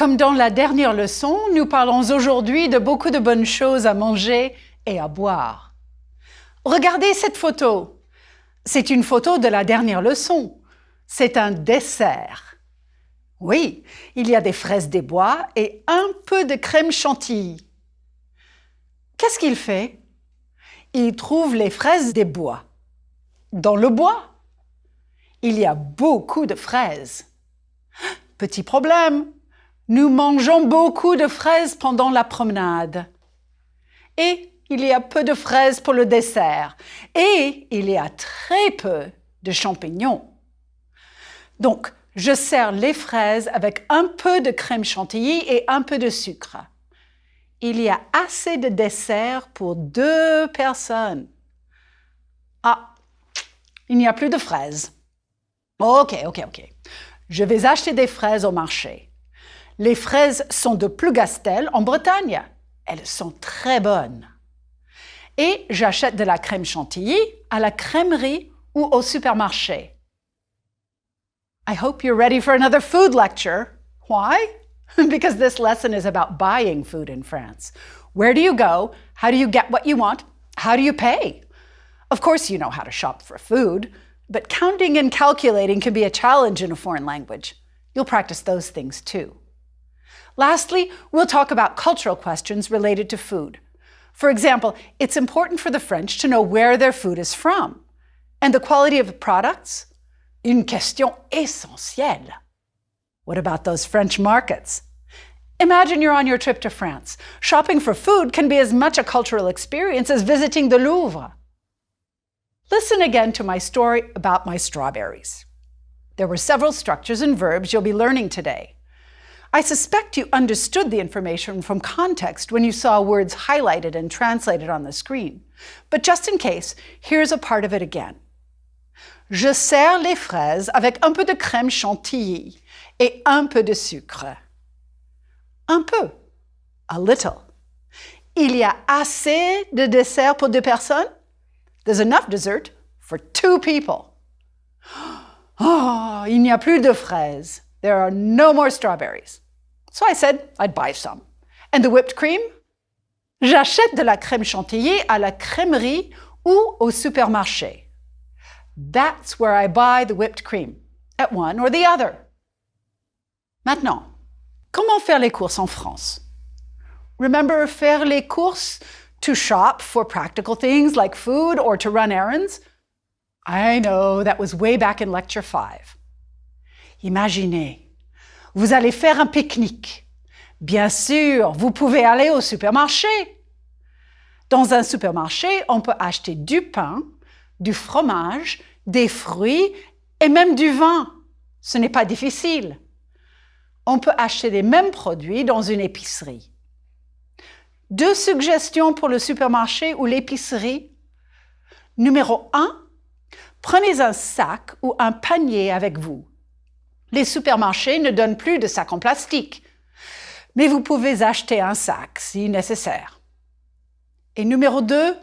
Comme dans la dernière leçon, nous parlons aujourd'hui de beaucoup de bonnes choses à manger et à boire. Regardez cette photo. C'est une photo de la dernière leçon. C'est un dessert. Oui, il y a des fraises des bois et un peu de crème chantilly. Qu'est-ce qu'il fait? Il trouve les fraises des bois. Dans le bois, il y a beaucoup de fraises. Petit problème, nous mangeons beaucoup de fraises pendant la promenade. Et il y a peu de fraises pour le dessert. Et il y a très peu de champignons. Donc, je sers les fraises avec un peu de crème chantilly et un peu de sucre. Il y a assez de dessert pour 2 personnes. Ah, il n'y a plus de fraises. Ok. Je vais acheter des fraises au marché. Les fraises sont de Plougastel en Bretagne. Elles sont très bonnes. Et j'achète de la crème chantilly à la crèmerie ou au supermarché. I hope you're ready for another food lecture. Why? Because this lesson is about buying food in France. Where do you go? How do you get what you want? How do you pay? Of course you know how to shop for food, but counting and calculating can be a challenge in a foreign language. You'll practice those things too. Lastly, we'll talk about cultural questions related to food. For example, it's important for the French to know where their food is from. And the quality of the products? Une question essentielle. What about those French markets? Imagine you're on your trip to France. Shopping for food can be as much a cultural experience as visiting the Louvre. Listen again to my story about my strawberries. There were several structures and verbs you'll be learning today. I suspect you understood the information from context when you saw words highlighted and translated on the screen. But just in case, here's a part of it again. Je sers les fraises avec un peu de crème chantilly et un peu de sucre. Un peu. A little. Il y a assez de dessert pour 2 personnes? There's enough dessert for 2 people. Oh, il n'y a plus de fraises. There are no more strawberries. So I said I'd buy some. And the whipped cream? J'achète de la crème chantilly à la crèmerie ou au supermarché. That's where I buy the whipped cream, at one or the other. Maintenant, comment faire les courses en France? Remember faire les courses to shop for practical things like food or to run errands? I know, that was way back in lecture 5. Imaginez, vous allez faire un pique-nique. Bien sûr, vous pouvez aller au supermarché. Dans un supermarché, on peut acheter du pain, du fromage, des fruits et même du vin. Ce n'est pas difficile. On peut acheter les mêmes produits dans une épicerie. 2 suggestions pour le supermarché ou l'épicerie. Numéro 1, prenez un sac ou un panier avec vous. Les supermarchés ne donnent plus de sacs en plastique, mais vous pouvez acheter un sac si nécessaire. Et numéro 2,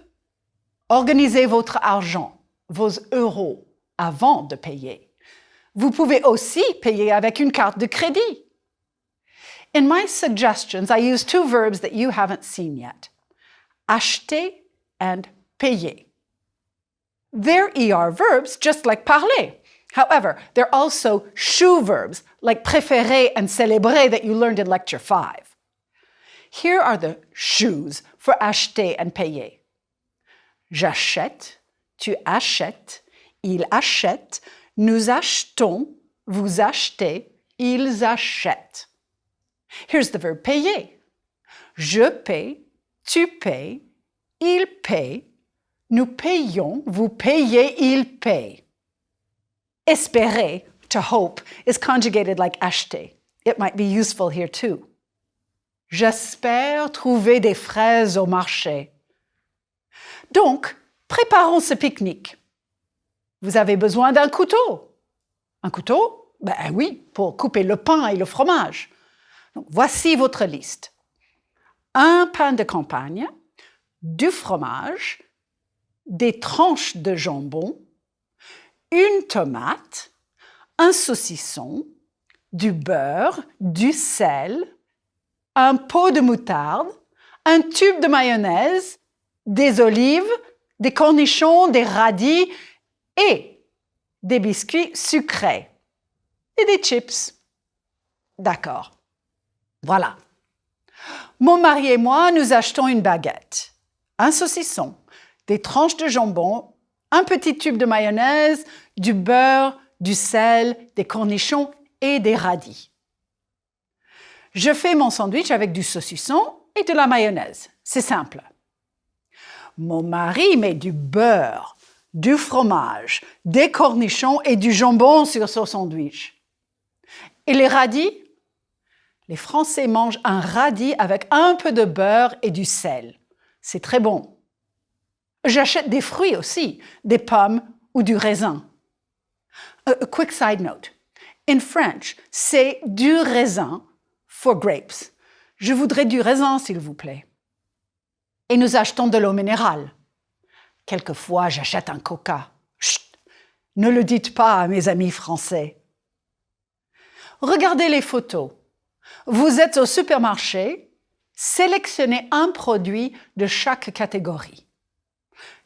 organisez votre argent, vos euros, avant de payer. Vous pouvez aussi payer avec une carte de crédit. In my suggestions, I use 2 verbs that you haven't seen yet. Acheter and payer. They're ER verbs, just like parler. However, they're also SHU verbs, like préférer and célébrer that you learned in lecture 5. Here are the SHUs for acheter and payer. J'achète, tu achètes, il achète, nous achetons, vous achetez, ils achètent. Here's the verb payer. Je paie, tu payes, il paie, nous payons, vous payez, il paie. Espérer, to hope, is conjugated like acheter. It might be useful here too. J'espère trouver des fraises au marché. Donc, préparons ce pique-nique. Vous avez besoin d'un couteau. Un couteau? Ben oui, pour couper le pain et le fromage. Donc, voici votre liste. Un pain de campagne, du fromage, des tranches de jambon, une tomate, un saucisson, du beurre, du sel, un pot de moutarde, un tube de mayonnaise, des olives, des cornichons, des radis et des biscuits sucrés et des chips. D'accord. Voilà. Mon mari et moi, nous achetons une baguette, un saucisson, des tranches de jambon, un petit tube de mayonnaise, du beurre, du sel, des cornichons et des radis. Je fais mon sandwich avec du saucisson et de la mayonnaise. C'est simple. Mon mari met du beurre, du fromage, des cornichons et du jambon sur son sandwich. Et les radis? Les Français mangent un radis avec un peu de beurre et du sel. C'est très bon. J'achète des fruits aussi, des pommes ou du raisin. A quick side note. In French, c'est du raisin for grapes. Je voudrais du raisin, s'il vous plaît. Et nous achetons de l'eau minérale. Quelquefois, j'achète un coca. Chut! Ne le dites pas à mes amis français. Regardez les photos. Vous êtes au supermarché, sélectionnez un produit de chaque catégorie.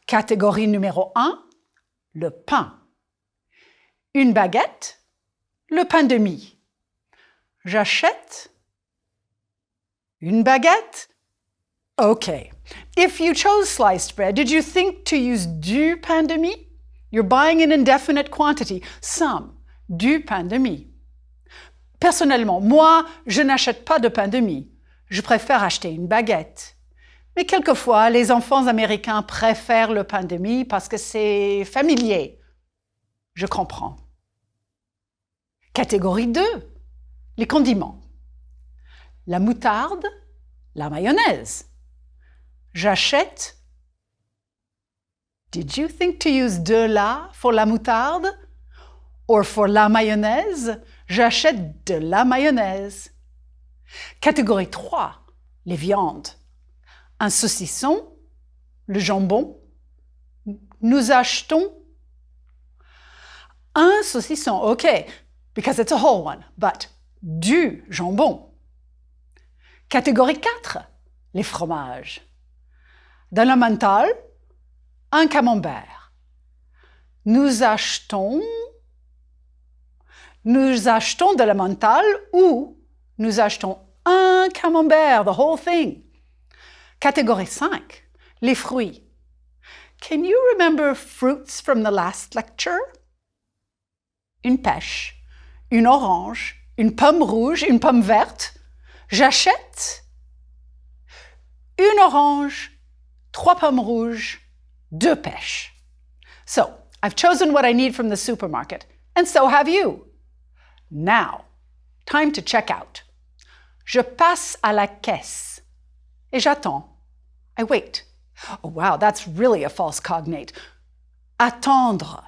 Catégorie numéro 1, le pain. Une baguette, le pain de mie. J'achète une baguette? Okay. If you chose sliced bread, did you think to use du pain de mie? You're buying an indefinite quantity, some, du pain de mie. Personnellement, moi, je n'achète pas de pain de mie. Je préfère acheter une baguette. Mais quelquefois, les enfants américains préfèrent le pain de mie parce que c'est familier. Je comprends. Catégorie 2, les condiments. La moutarde, la mayonnaise. J'achète. Did you think to use de la for la moutarde? Or for la mayonnaise? J'achète de la mayonnaise. Catégorie 3, les viandes. Un saucisson, le jambon. Nous achetons un saucisson, OK, because it's a whole one, but du jambon. Catégorie 4, les fromages. Dans le mental, un camembert. Nous achetons de la mental ou nous achetons un camembert, the whole thing. Catégorie 5, les fruits. Can you remember fruits from the last lecture? Une pêche, une orange, une pomme rouge, une pomme verte. J'achète une orange, 3 pommes rouges, 2 pêches. So, I've chosen what I need from the supermarket, and so have you. Now, time to check out. Je passe à la caisse et j'attends. I wait. Oh wow, that's really a false cognate. Attendre.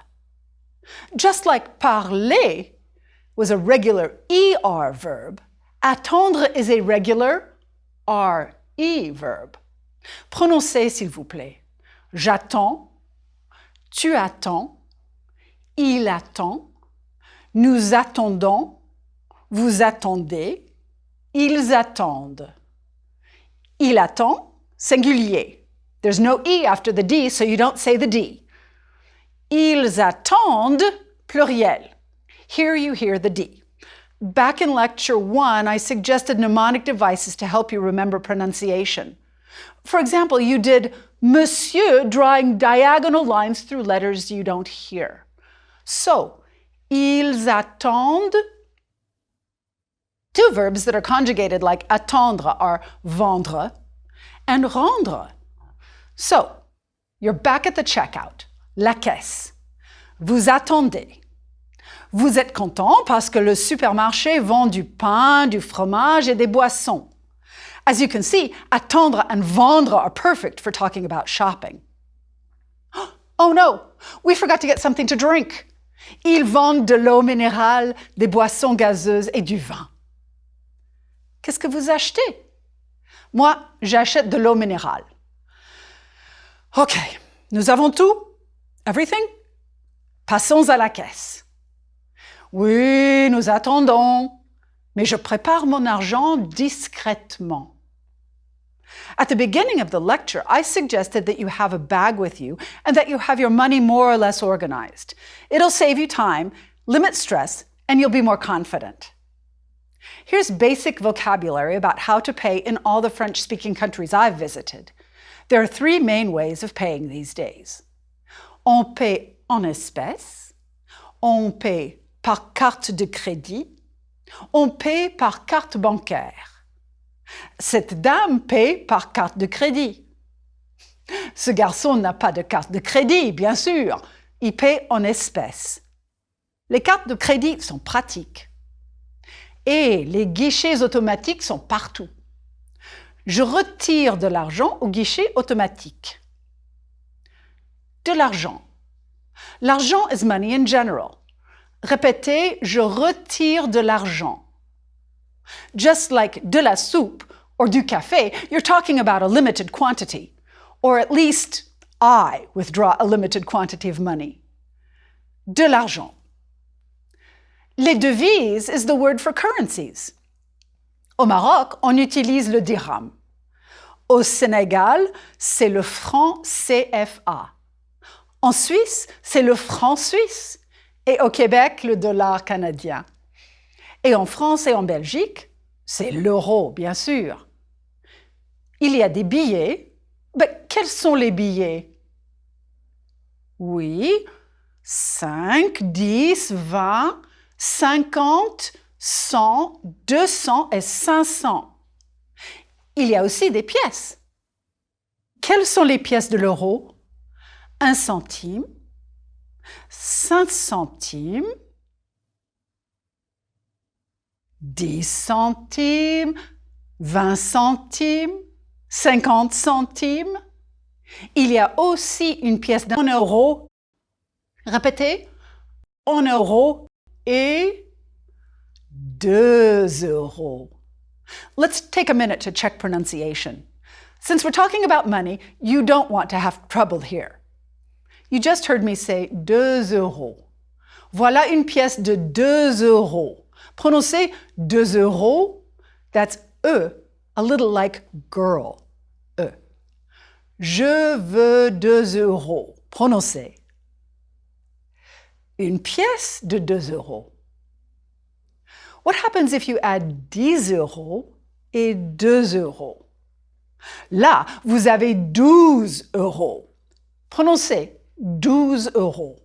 Just like parler was a regular ER verb, attendre is a regular RE verb. Prononcez, s'il vous plaît. J'attends, tu attends, il attend, nous attendons, vous attendez, ils attendent. Il attend, singulier. There's no E after the D, so you don't say the D. Ils attendent, pluriel. Here you hear the D. Back in lecture 1, I suggested mnemonic devices to help you remember pronunciation. For example, you did Monsieur drawing diagonal lines through letters you don't hear. So, ils attendent. 2 verbs that are conjugated like attendre are vendre and rendre. So, you're back at the checkout, la caisse. Vous attendez. Vous êtes content parce que le supermarché vend du pain, du fromage et des boissons. As you can see, attendre and vendre are perfect for talking about shopping. Oh no, we forgot to get something to drink. Ils vendent de l'eau minérale, des boissons gazeuses et du vin. Qu'est-ce que vous achetez? Moi, j'achète de l'eau minérale. OK, nous avons tout? Everything? Passons à la caisse. Oui, nous attendons. mais je prépare mon argent discrètement. At the beginning of the lecture, I suggested that you have a bag with you and that you have your money more or less organized. It'll save you time, limit stress, and you'll be more confident. Here's basic vocabulary about how to pay in all the French-speaking countries I've visited. There are three main ways of paying these days. On paie en espèces, on paie par carte de crédit, on paie par carte bancaire. Cette dame paie par carte de crédit. Ce garçon n'a pas de carte de crédit, bien sûr. Il paie en espèces. Les cartes de crédit sont pratiques. Et les guichets automatiques sont partout. Je retire de l'argent au guichet automatique. De l'argent. L'argent is money in general. Répétez, je retire de l'argent. Just like de la soupe or du café, you're talking about a limited quantity. Or at least, I withdraw a limited quantity of money. De l'argent. Les devises is the word for currencies. Au Maroc, on utilise le dirham. Au Sénégal, c'est le franc CFA. En Suisse, c'est le franc suisse. Et au Québec, le dollar canadien. Et en France et en Belgique, c'est l'euro, bien sûr. Il y a des billets. Mais quels sont les billets? Oui, 5, 10, 20, 50, 100, 200 et 500. Il y a aussi des pièces. Quelles sont les pièces de l'euro? 1 centime, 5 centimes, 10 centimes, 20 centimes, 50 centimes. Il y a aussi une pièce d'1 euro. Répétez, 1 euro et 2 euros. Let's take a minute to check pronunciation. Since we're talking about money, you don't want to have trouble here. You just heard me say 2 euros. Voilà une pièce de 2 euros. Prononcez 2 euros. That's E, a little like girl. E. Je veux 2 euros. Prononcez. Une pièce de 2 euros. What happens if you add 10 euros et 2 euros? Là, vous avez 12 euros. Prononcez 12 euros.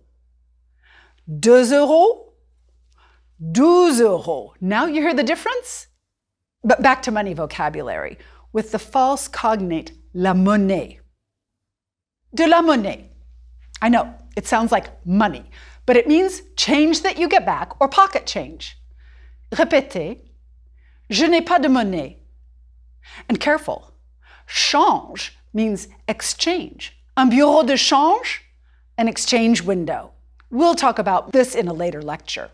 2 euros, 12 euros. Now you hear the difference? But back to money vocabulary with the false cognate la monnaie. De la monnaie. I know, it sounds like money, but it means change that you get back or pocket change. Répétez, je n'ai pas de monnaie. And careful, change means exchange. Un bureau de change, an exchange window. We'll talk about this in a later lecture.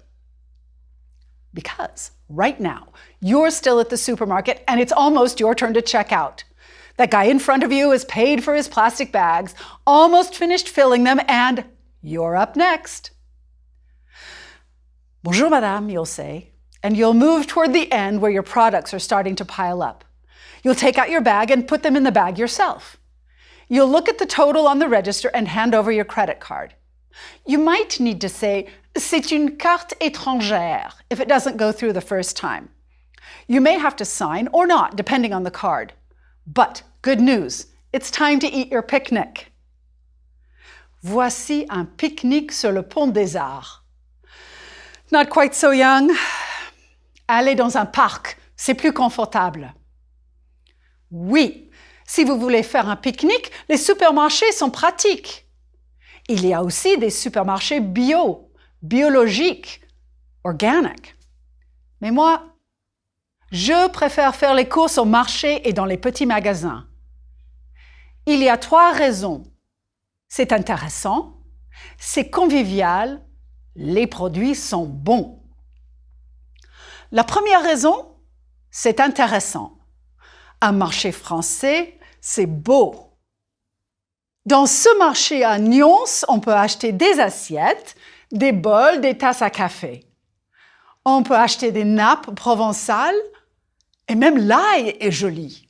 Because right now, you're still at the supermarket and it's almost your turn to check out. That guy in front of you has paid for his plastic bags, almost finished filling them, and you're up next. Bonjour, madame, you'll say, and you'll move toward the end where your products are starting to pile up. You'll take out your bag and put them in the bag yourself. You'll look at the total on the register and hand over your credit card. You might need to say, c'est une carte étrangère, if it doesn't go through the first time. You may have to sign or not, depending on the card. But good news, it's time to eat your picnic. Voici un pique-nique sur le pont des Arts. Not quite so young. Allez dans un parc, c'est plus confortable. Oui, si vous voulez faire un pique-nique, les supermarchés sont pratiques. Il y a aussi des supermarchés bio, biologiques, organiques. Mais moi, je préfère faire les courses au marché et dans les petits magasins. Il y a 3 raisons. C'est intéressant, c'est convivial, les produits sont bons. La première raison, c'est intéressant. Un marché français, c'est beau. Dans ce marché à Nyons, on peut acheter des assiettes, des bols, des tasses à café. On peut acheter des nappes provençales et même l'ail est joli.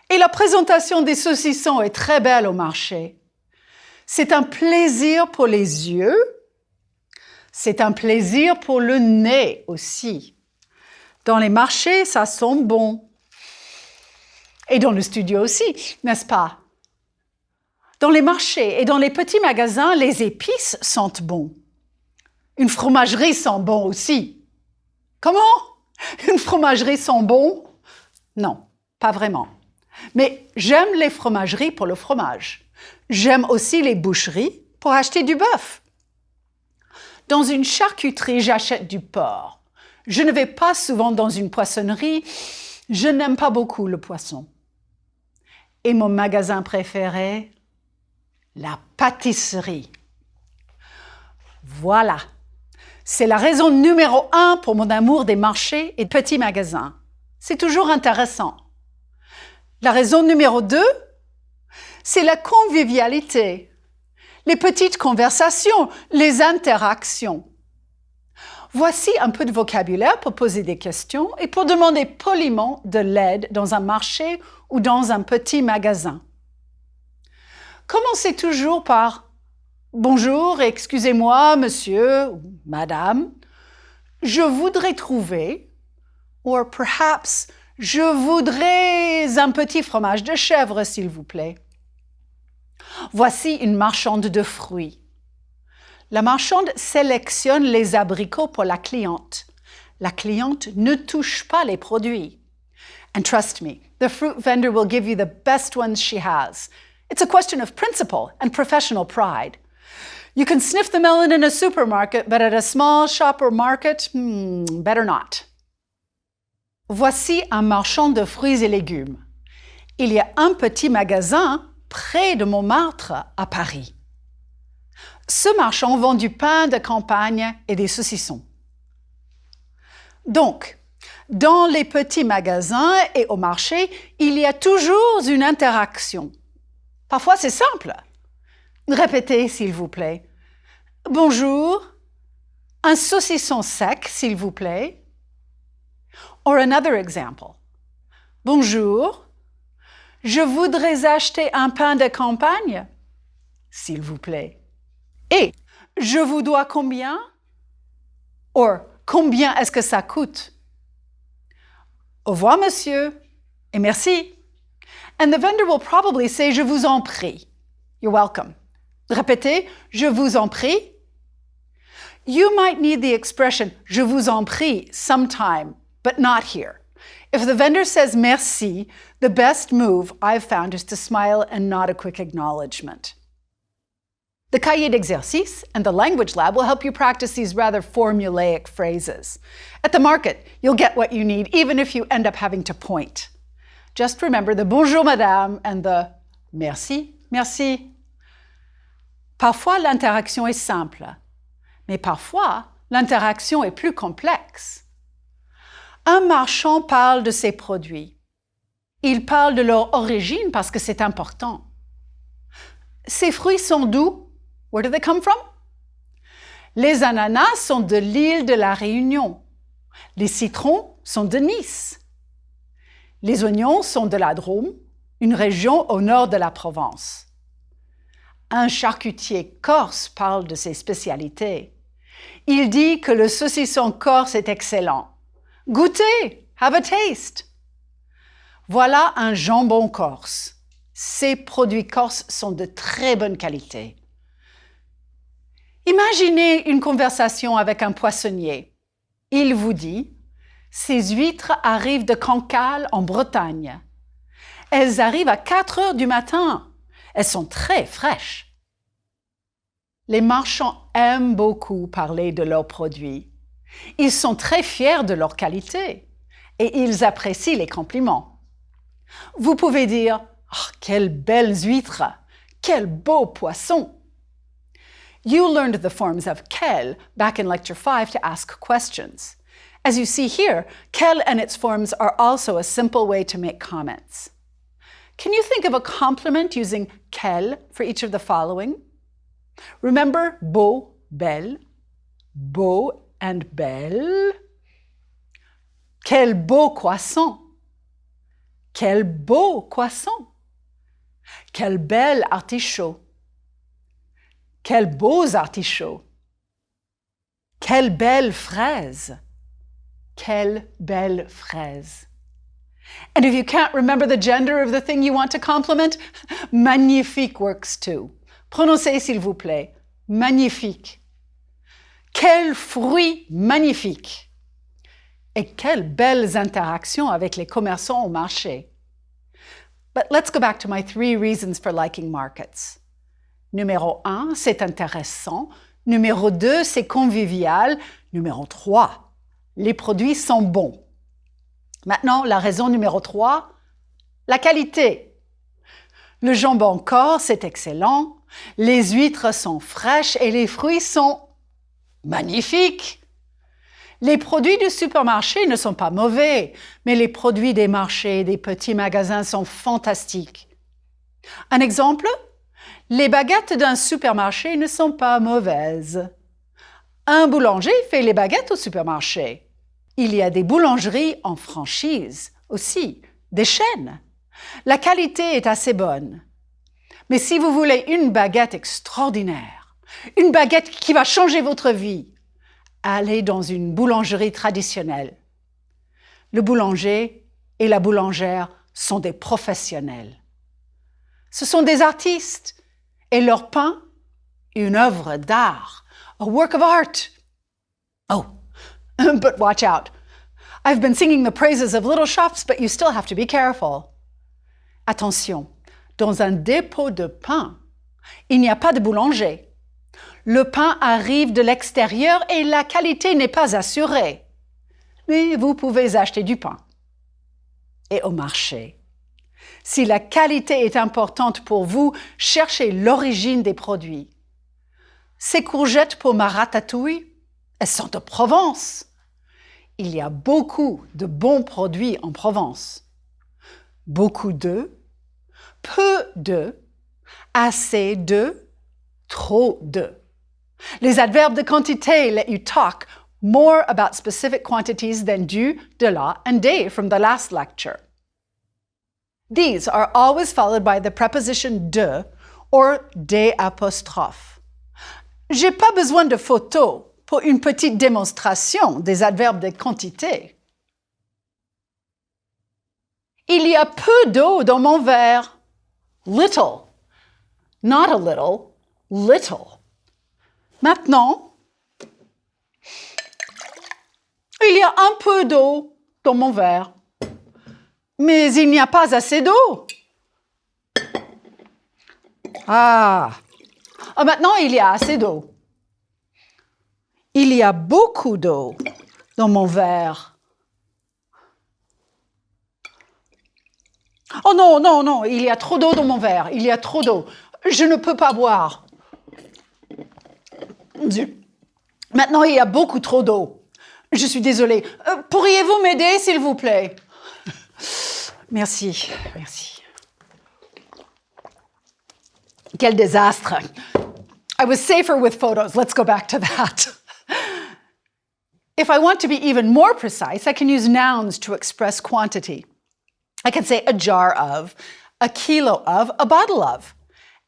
Et la présentation des saucissons est très belle au marché. C'est un plaisir pour les yeux. C'est un plaisir pour le nez aussi. Dans les marchés, ça sent bon. Et dans le studio aussi, n'est-ce pas? Dans les marchés et dans les petits magasins, les épices sentent bon. Une fromagerie sent bon aussi. Comment? Une fromagerie sent bon? Non, pas vraiment. Mais j'aime les fromageries pour le fromage. J'aime aussi les boucheries pour acheter du bœuf. Dans une charcuterie, j'achète du porc. Je ne vais pas souvent dans une poissonnerie. Je n'aime pas beaucoup le poisson. Et mon magasin préféré? La pâtisserie. Voilà. C'est la raison numéro 1 pour mon amour des marchés et de petits magasins. C'est toujours intéressant. La raison numéro 2, c'est la convivialité, les petites conversations, les interactions. Voici un peu de vocabulaire pour poser des questions et pour demander poliment de l'aide dans un marché ou dans un petit magasin. Commencez toujours par « Bonjour, excusez-moi, monsieur ou madame, je voudrais trouver » ou « Perhaps, je voudrais un petit fromage de chèvre, s'il vous plaît. » Voici une marchande de fruits. La marchande sélectionne les abricots pour la cliente. La cliente ne touche pas les produits. And trust me, the fruit vendor will give you the best ones she has. It's a question of principle and professional pride. You can sniff the melon in a supermarket, but at a small shop or market, better not. Voici un marchand de fruits et légumes. Il y a un petit magasin près de Montmartre à Paris. Ce marchand vend du pain de campagne et des saucissons. Donc, dans les petits magasins et au marché, il y a toujours une interaction. Parfois, c'est simple. Répétez, s'il vous plaît. Bonjour, un saucisson sec, s'il vous plaît. Or another example. Bonjour, je voudrais acheter un pain de campagne, s'il vous plaît. Et je vous dois combien? Or, combien est-ce que ça coûte? Au revoir, monsieur, et merci. And the vendor will probably say, je vous en prie. You're welcome. Répétez, je vous en prie. You might need the expression, je vous en prie, sometime, but not here. If the vendor says merci, the best move I've found is to smile and nod a quick acknowledgement. The cahier d'exercice and the language lab will help you practice these rather formulaic phrases. At the market, you'll get what you need, even if you end up having to point. Just remember the bonjour madame and the merci, merci. Parfois, l'interaction est simple, mais parfois, l'interaction est plus complexe. Un marchand parle de ses produits. Il parle de leur origine parce que c'est important. Ces fruits sont d'où? Where do they come from? Les ananas sont de l'île de la Réunion. Les citrons sont de Nice. Les oignons sont de la Drôme, une région au nord de la Provence. Un charcutier corse parle de ses spécialités. Il dit que le saucisson corse est excellent. Goûtez, have a taste. Voilà un jambon corse. Ces produits corses sont de très bonne qualité. Imaginez une conversation avec un poissonnier. Il vous dit « Ces huîtres arrivent de Cancale en Bretagne. Elles arrivent à 4 heures du matin. Elles sont très fraîches. » Les marchands aiment beaucoup parler de leurs produits. Ils sont très fiers de leur qualité et ils apprécient les compliments. Vous pouvez dire « Oh, quelles belles huîtres! Quel beau poisson! » You learned the forms of quel back in Lecture 5 to ask questions. As you see here, quel and its forms are also a simple way to make comments. Can you think of a compliment using quel for each of the following? Remember beau, belle, beau and belle. Quel beau croissant! Quel beau croissant! Quel bel artichaut! Quels beaux artichauts! Quelle belle fraise! Quelle belle fraise! And if you can't remember the gender of the thing you want to compliment, magnifique works too. Prononcez s'il vous plaît. Magnifique. Quel fruit magnifique! Et quelles belles interactions avec les commerçants au marché. But let's go back to my 3 reasons for liking markets. Numéro 1, c'est intéressant. Numéro 2, c'est convivial. Numéro 3, les produits sont bons. Maintenant, la raison numéro 3, la qualité. Le jambon corse c'est excellent, les huîtres sont fraîches et les fruits sont magnifiques. Les produits du supermarché ne sont pas mauvais, mais les produits des marchés et des petits magasins sont fantastiques. Un exemple? Les baguettes d'un supermarché ne sont pas mauvaises. Un boulanger fait les baguettes au supermarché. Il y a des boulangeries en franchise aussi, des chaînes. La qualité est assez bonne. Mais si vous voulez une baguette extraordinaire, une baguette qui va changer votre vie, allez dans une boulangerie traditionnelle. Le boulanger et la boulangère sont des professionnels. Ce sont des artistes et leur pain, une œuvre d'art, a work of art. Oh, but watch out. I've been singing the praises of little shops, but you still have to be careful. Attention, dans un dépôt de pain, il n'y a pas de boulanger. Le pain arrive de l'extérieur et la qualité n'est pas assurée. Mais vous pouvez acheter du pain. Et au marché, si la qualité est importante pour vous, cherchez l'origine des produits. Ces courgettes pour ma ratatouille, elles sont de Provence. Il y a beaucoup de bons produits en Provence. Beaucoup de, peu de, assez de, trop de. Les adverbes de quantité let you talk more about specific quantities than du, de la, and des from the last lecture. These are always followed by the preposition de or des apostrophes. J'ai pas besoin de photos pour une petite démonstration des adverbes de quantité. Il y a peu d'eau dans mon verre. Little. Not a little. Little. Maintenant, il y a un peu d'eau dans mon verre. Mais il n'y a pas assez d'eau. Maintenant, il y a assez d'eau. Il y a beaucoup d'eau dans mon verre. Oh non, non, non, il y a trop d'eau dans mon verre. Il y a trop d'eau. Je ne peux pas boire. Maintenant, il y a beaucoup trop d'eau. Je suis désolée. Pourriez-vous m'aider, s'il vous plaît? Merci, merci. Quel désastre. I was safer with photos. Let's go back to that. If I want to be even more precise, I can use nouns to express quantity. I can say a jar of, a kilo of, a bottle of.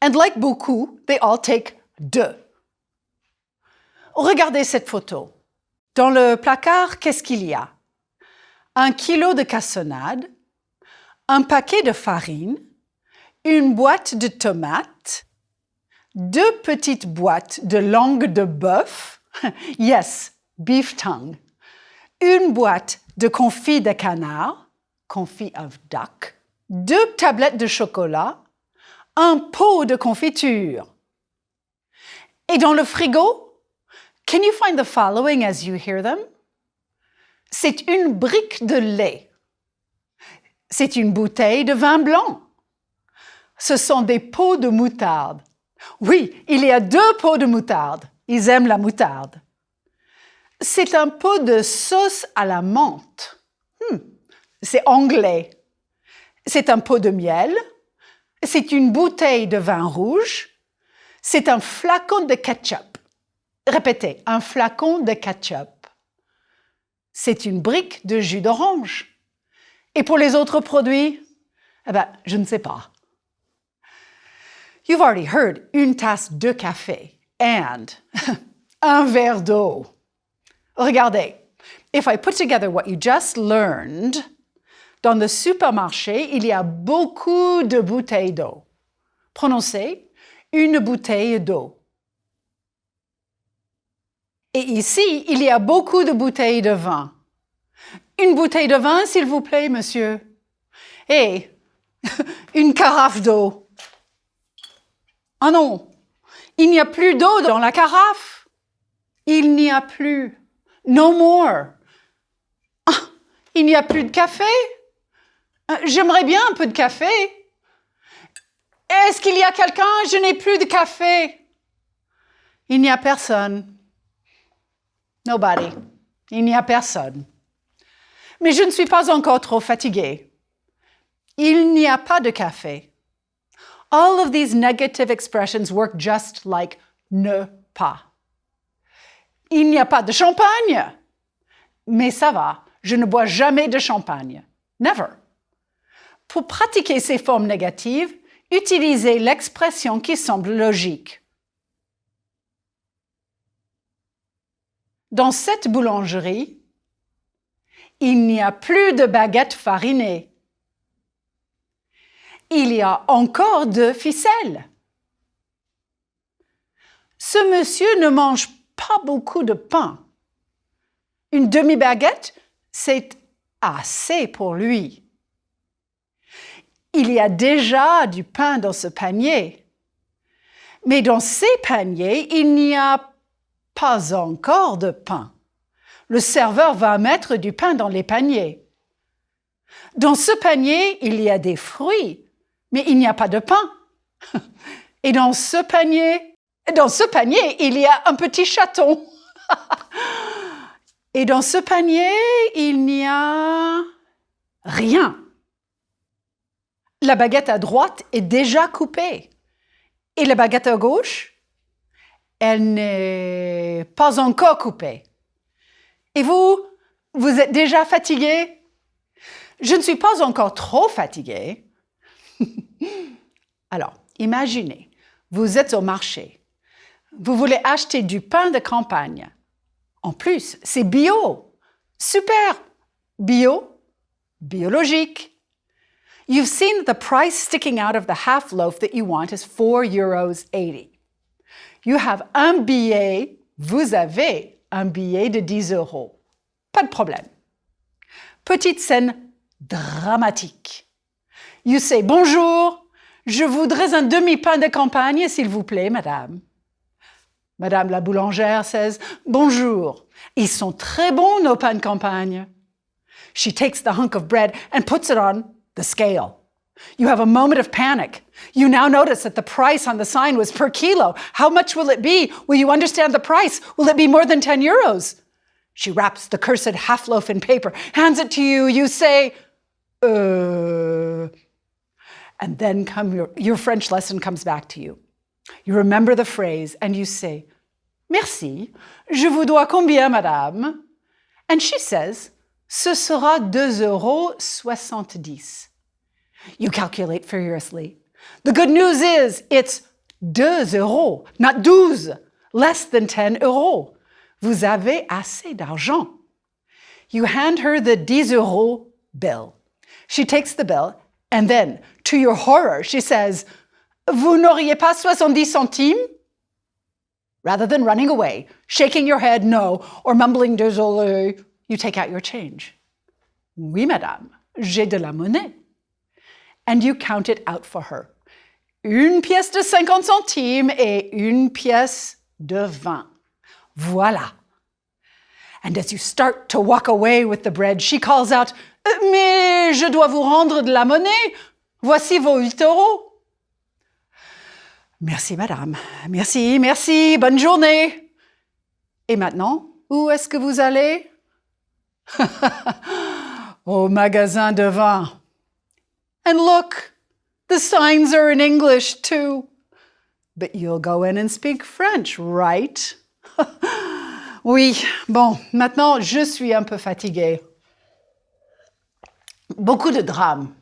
And like beaucoup, they all take de. Regardez cette photo. Dans le placard, qu'est-ce qu'il y a? 1 kilo de cassonade, un paquet de farine, une boîte de tomates, 2 petites boîtes de langue de bœuf, yes, beef tongue, une boîte de confit de canard, confit of duck, 2 tablettes de chocolat, un pot de confiture. Et dans le frigo, can you find the following as you hear them? C'est une brique de lait. C'est une bouteille de vin blanc. Ce sont des pots de moutarde. Oui, il y a 2 pots de moutarde. Ils aiment la moutarde. C'est un pot de sauce à la menthe. C'est anglais. C'est un pot de miel. C'est une bouteille de vin rouge. C'est un flacon de ketchup. Répétez, un flacon de ketchup. c'est une brique de jus d'orange. Et pour les autres produits, eh ben, je ne sais pas. You've already heard une tasse de café and un verre d'eau. Regardez, if I put together what you just learned, dans le supermarché, il y a beaucoup de bouteilles d'eau. Prononcez une bouteille d'eau. Et ici, il y a beaucoup de bouteilles de vin. Une bouteille de vin, s'il vous plaît, monsieur. Et une carafe d'eau. Ah non, il n'y a plus d'eau dans la carafe. Il n'y a plus. No more. Ah, il n'y a plus de café. J'aimerais bien un peu de café. Est-ce qu'il y a quelqu'un? Je n'ai plus de café. Il n'y a personne. Nobody. Il n'y a personne. Mais je ne suis pas encore trop fatiguée. Il n'y a pas de café. All of these negative expressions work just like ne pas. Il n'y a pas de champagne. Mais ça va, je ne bois jamais de champagne. Never. Pour pratiquer ces formes négatives, utilisez l'expression qui semble logique. Dans cette boulangerie, il n'y a plus de baguettes farinées. Il y a encore de ficelles. Ce monsieur ne mange pas beaucoup de pain. Une demi-baguette, c'est assez pour lui. Il y a déjà du pain dans ce panier. Mais dans ces paniers, il n'y a pas encore de pain. Le serveur va mettre du pain dans les paniers. Dans ce panier, il y a des fruits, mais il n'y a pas de pain. Et dans ce panier, il y a un petit chaton. Et dans ce panier, il n'y a rien. La baguette à droite est déjà coupée. Et la baguette à gauche, elle n'est pas encore coupée. Et vous êtes déjà fatigué? Je ne suis pas encore trop fatiguée. Alors, imaginez, vous êtes au marché. Vous voulez acheter du pain de campagne. En plus, c'est bio. Super! Bio, biologique. You've seen the price sticking out of the half loaf that you want is €4.80. You have un billet, vous avez un billet de 10 €. Pas de problème. Petite scène dramatique. You say, bonjour, je voudrais un demi-pain de campagne, s'il vous plaît, madame. Madame la boulangère says, bonjour. Ils sont très bons, nos pains de campagne. She takes the hunk of bread and puts it on the scale. You have a moment of panic. You now notice that the price on the sign was per kilo. How much will it be? Will you understand the price? Will it be more than 10 euros? She wraps the cursed half loaf in paper, hands it to you. You say, And then your French lesson comes back to you. You remember the phrase and you say, Merci, je vous dois combien, madame? And she says, ce sera 2,70 €. You calculate furiously. The good news is it's 2 €, not 12, less than 10 €. Vous avez assez d'argent. You hand her the 10 € bill. She takes the bill and then, to your horror, she says, Vous n'auriez pas 70 centimes? Rather than running away, shaking your head no, or mumbling désolé, you take out your change. Oui, madame, j'ai de la monnaie. And you count it out for her. Une pièce de 50 centimes et une pièce de 20. Voilà. And as you start to walk away with the bread, she calls out, Mais je dois vous rendre de la monnaie. Voici vos 8 €. Merci, madame. Merci, merci. Bonne journée. Et maintenant, où est-ce que vous allez? Au magasin de vin. And look, the signs are in English too. But you'll go in and speak French, right? Oui, bon, maintenant je suis un peu fatiguée. Beaucoup de drames.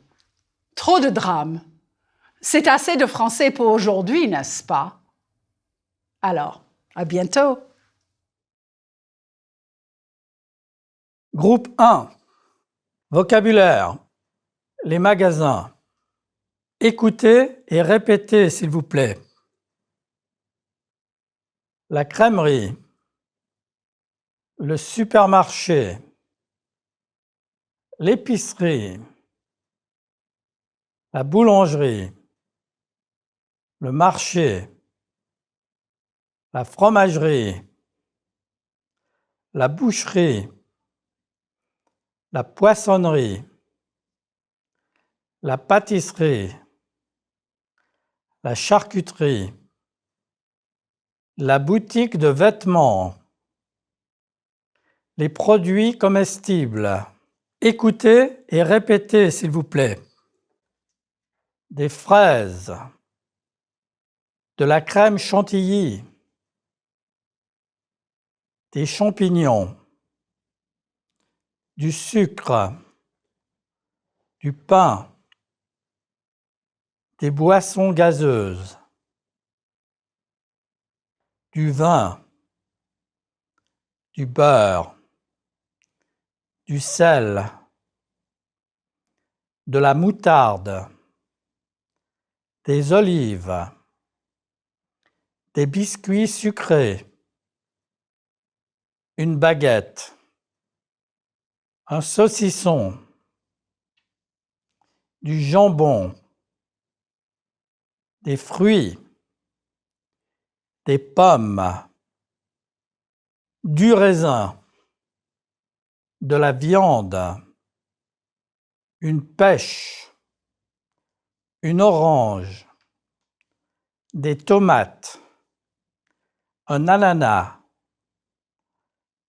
Trop de drames. C'est assez de français pour aujourd'hui, n'est-ce pas? Alors, à bientôt. Groupe 1. Vocabulaire. Les magasins. Écoutez et répétez, s'il vous plaît. La crèmerie. Le supermarché. L'épicerie. La boulangerie. Le marché. La fromagerie. La boucherie. La poissonnerie. La pâtisserie. La charcuterie. La boutique de vêtements. Les produits comestibles. Écoutez et répétez, s'il vous plaît. Des fraises. De la crème chantilly. Des champignons. Du sucre. Du pain. Des boissons gazeuses. Du vin. Du beurre. Du sel. De la moutarde. Des olives. Des biscuits sucrés. Une baguette. Un saucisson. Du jambon. Des fruits. Des pommes. Du raisin. De la viande. Une pêche. Une orange. Des tomates. Un ananas.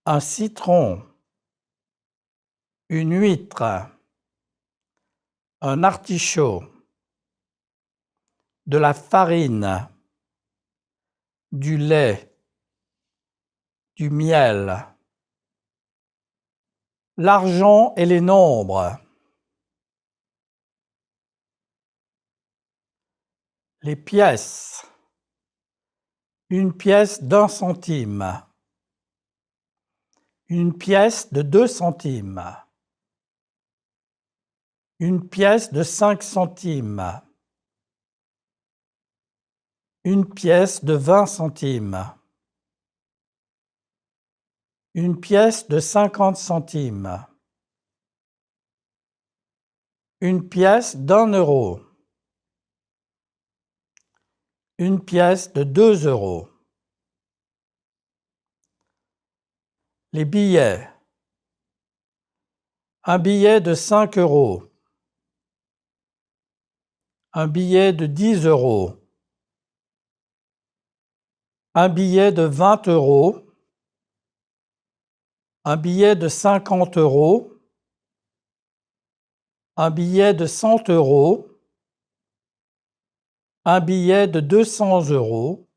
Un citron. Une huître. Un artichaut. De la farine. Du lait. Du miel. L'argent et les nombres. Les pièces. Une pièce d'1 centime. Une pièce de 2 centimes. Une pièce de 5 centimes. Une pièce de 20 centimes. Une pièce de 50 centimes. Une pièce d'1 euro. Une pièce de 2 euros. Les billets. Un billet de 5 euros. Un billet de 10 euros. Un billet de 20 euros. Un billet de 50 euros. Un billet de 100 euros. Un billet de 200 euros.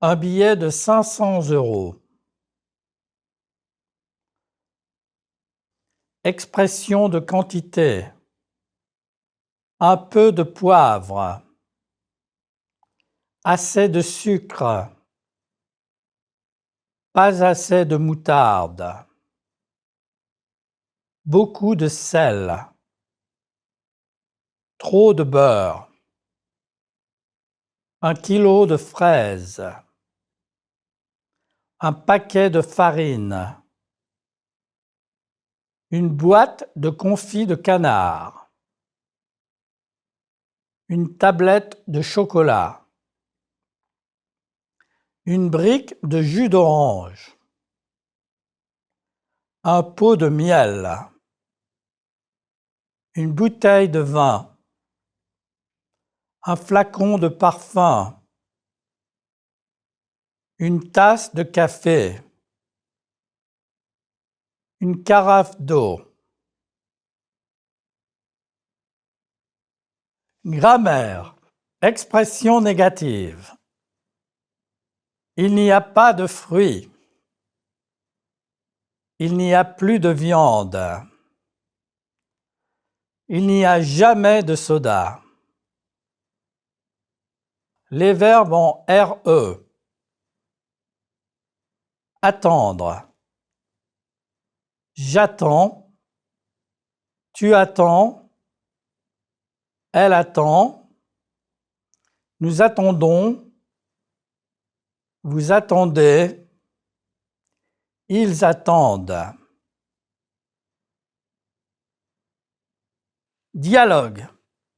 Un billet de 500 euros. Expression de quantité. Un peu de poivre. Assez de sucre. Pas assez de moutarde. Beaucoup de sel. Trop de beurre. 1 kilo de fraises. Un paquet de farine. Une boîte de confit de canard. Une tablette de chocolat. Une brique de jus d'orange. Un pot de miel. Une bouteille de vin. Un flacon de parfum. Une tasse de café. Une carafe d'eau. Grammaire. Expression négative. Il n'y a pas de fruits. Il n'y a plus de viande. Il n'y a jamais de soda. Les verbes en RE. Attendre. J'attends. Tu attends. Elle attend. Nous attendons. Vous attendez. Ils attendent. Dialogue.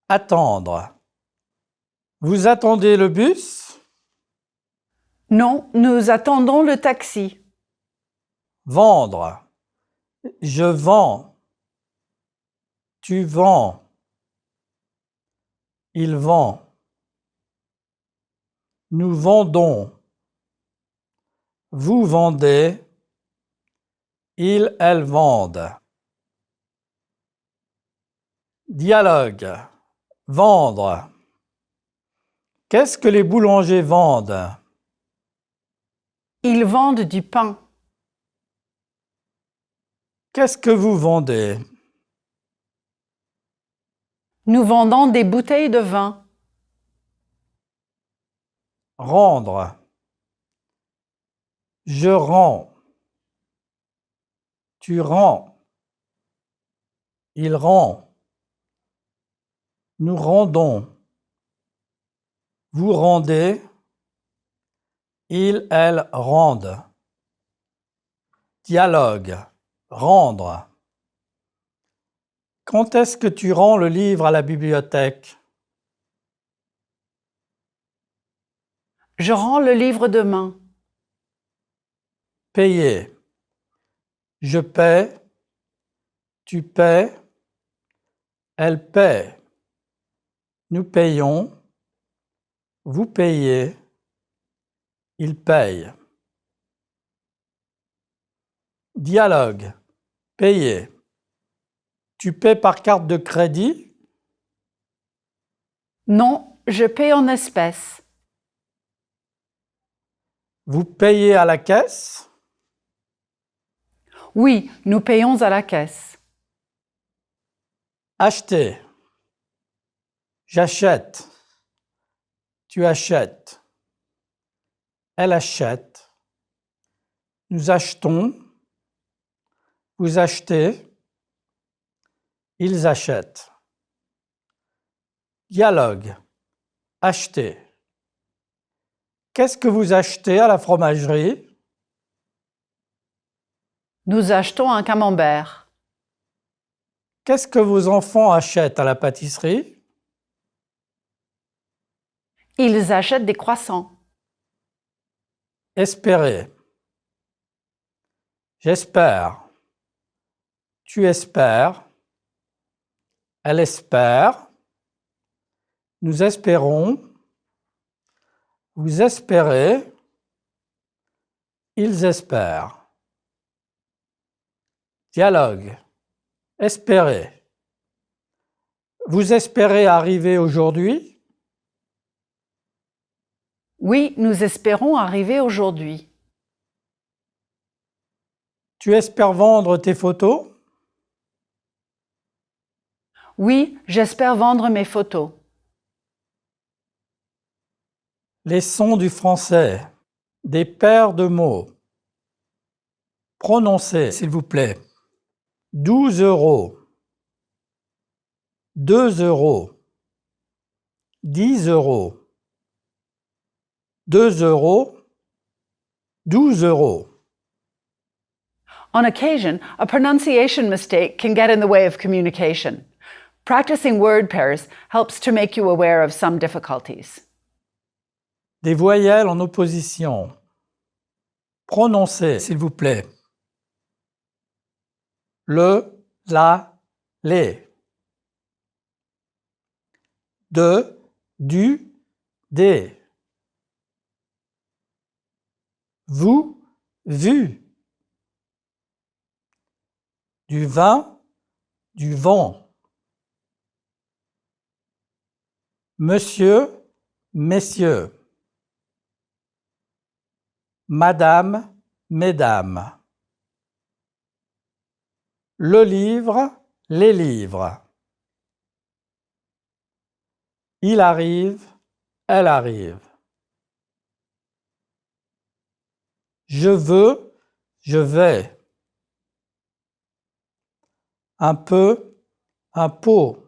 Attendre. Vous attendez le bus? Non, nous attendons le taxi. Vendre. Je vends. Tu vends. Il vend. Nous vendons. Vous vendez. Ils, elles vendent. Dialogue. Vendre. Qu'est-ce que les boulangers vendent? Ils vendent du pain. Qu'est-ce que vous vendez? Nous vendons des bouteilles de vin. Rendre. Je rends. Tu rends. Il rend. Nous rendons. Vous rendez. Ils, elles rendent. Dialogue. Rendre. Quand est-ce que tu rends le livre à la bibliothèque? Je rends le livre demain. Payer. Je paie. Tu paies. Elle paie. Nous payons. Vous payez. Il paye. Dialogue. Payer. Tu paies par carte de crédit? Non, je paie en espèces. Vous payez à la caisse? Oui, nous payons à la caisse. Acheter. J'achète. Tu achètes. Elle achète. Nous achetons. Vous achetez. Ils achètent. Dialogue. Acheter. Qu'est-ce que vous achetez à la fromagerie? Nous achetons un camembert. Qu'est-ce que vos enfants achètent à la pâtisserie? Ils achètent des croissants. Espérer. J'espère. Tu espères. Elle espère. Nous espérons. Vous espérez. Ils espèrent. Dialogue. Espérer. Vous espérez arriver aujourd'hui? Oui, nous espérons arriver aujourd'hui. Tu espères vendre tes photos? Oui, j'espère vendre mes photos. Les sons du français. Des paires de mots. Prononcez, s'il vous plaît. 12 euros. 2 euros. 10 euros. 2 euros. 12 euros. On occasion, a pronunciation mistake can get in the way of communication. Practicing word pairs helps to make you aware of some difficulties. Des voyelles en opposition. Prononcez, s'il vous plaît. Le, la, les. De, du, des. Vous, vu. Du vin, du vent. Monsieur, messieurs. madame, mesdames. Le livre, les livres. Il arrive, elle arrive. Je veux, je vais. Un peu, un pot.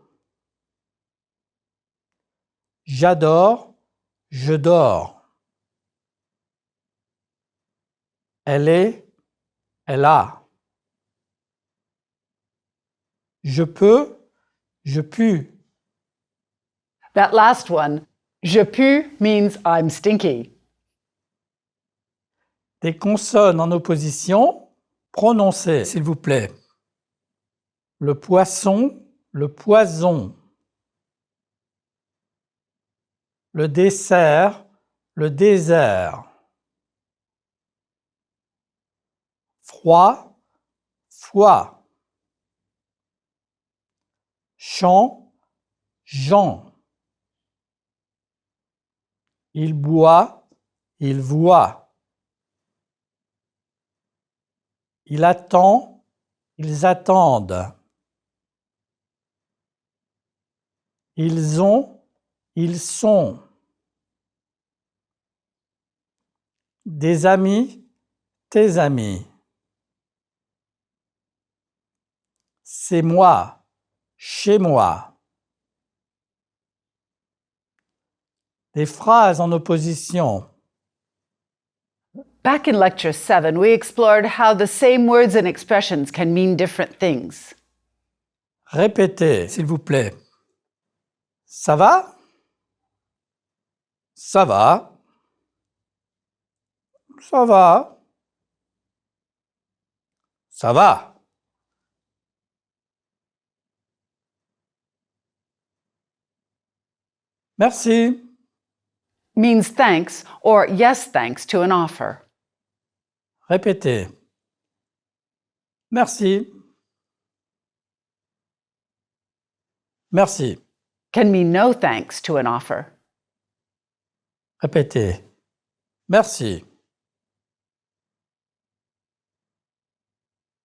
J'adore, je dors. Elle est, elle a. Je peux, je puis. That last one, je pue, means I'm stinky. Des consonnes en opposition, prononcez, s'il vous plaît. Le poisson, le poison. Le dessert, le désert. Froid, foi. Chant, Jean. Il boit, il voit. Il attend, ils attendent. Ils ont, ils sont. Des amis, tes amis. C'est moi, chez moi. Des phrases en opposition. Back in Lecture 7, we explored how the same words and expressions can mean different things. Répétez, s'il vous plaît. Ça va? Ça va. Ça va. Ça va. Merci. Means thanks or yes thanks to an offer. Répétez. Merci. Merci. Can mean no thanks to an offer. Répétez. Merci.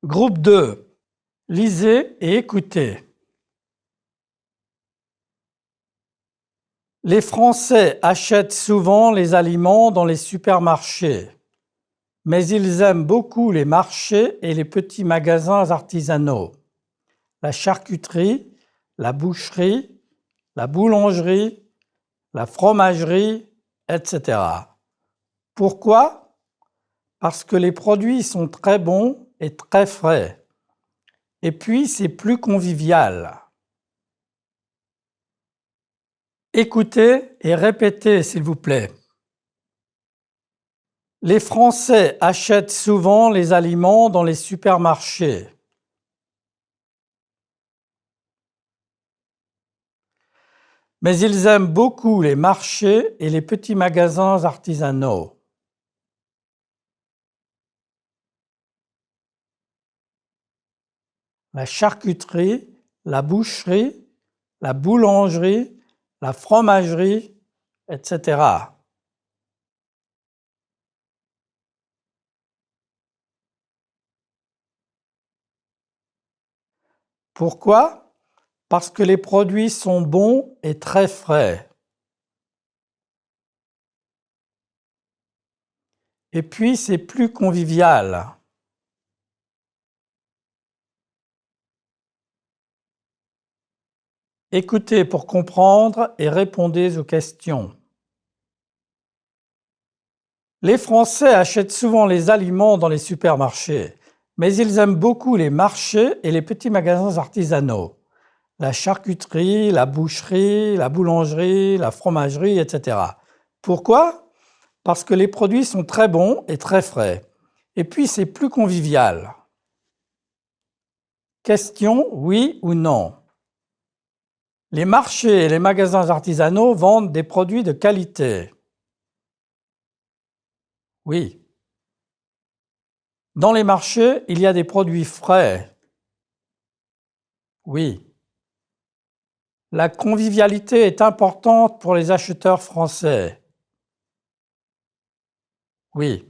Groupe 2. Lisez et écoutez. Les Français achètent souvent les aliments dans les supermarchés, mais ils aiment beaucoup les marchés et les petits magasins artisanaux, la charcuterie, la boucherie, la boulangerie, la fromagerie, etc. Pourquoi? Parce que les produits sont très bons et très frais. Et puis, c'est plus convivial. Écoutez et répétez, s'il vous plaît. Les Français achètent souvent les aliments dans les supermarchés. Mais ils aiment beaucoup les marchés et les petits magasins artisanaux. La charcuterie, la boucherie, la boulangerie, la fromagerie, etc. Pourquoi? Parce que les produits sont bons et très frais. Et puis, c'est plus convivial. Écoutez pour comprendre et répondez aux questions. Les Français achètent souvent les aliments dans les supermarchés, mais ils aiment beaucoup les marchés et les petits magasins artisanaux, la charcuterie, la boucherie, la boulangerie, la fromagerie, etc. Pourquoi? Parce que les produits sont très bons et très frais. Et puis, c'est plus convivial. Question, oui ou non? Les marchés et les magasins artisanaux vendent des produits de qualité. Oui. Dans les marchés, il y a des produits frais. Oui. La convivialité est importante pour les acheteurs français. Oui.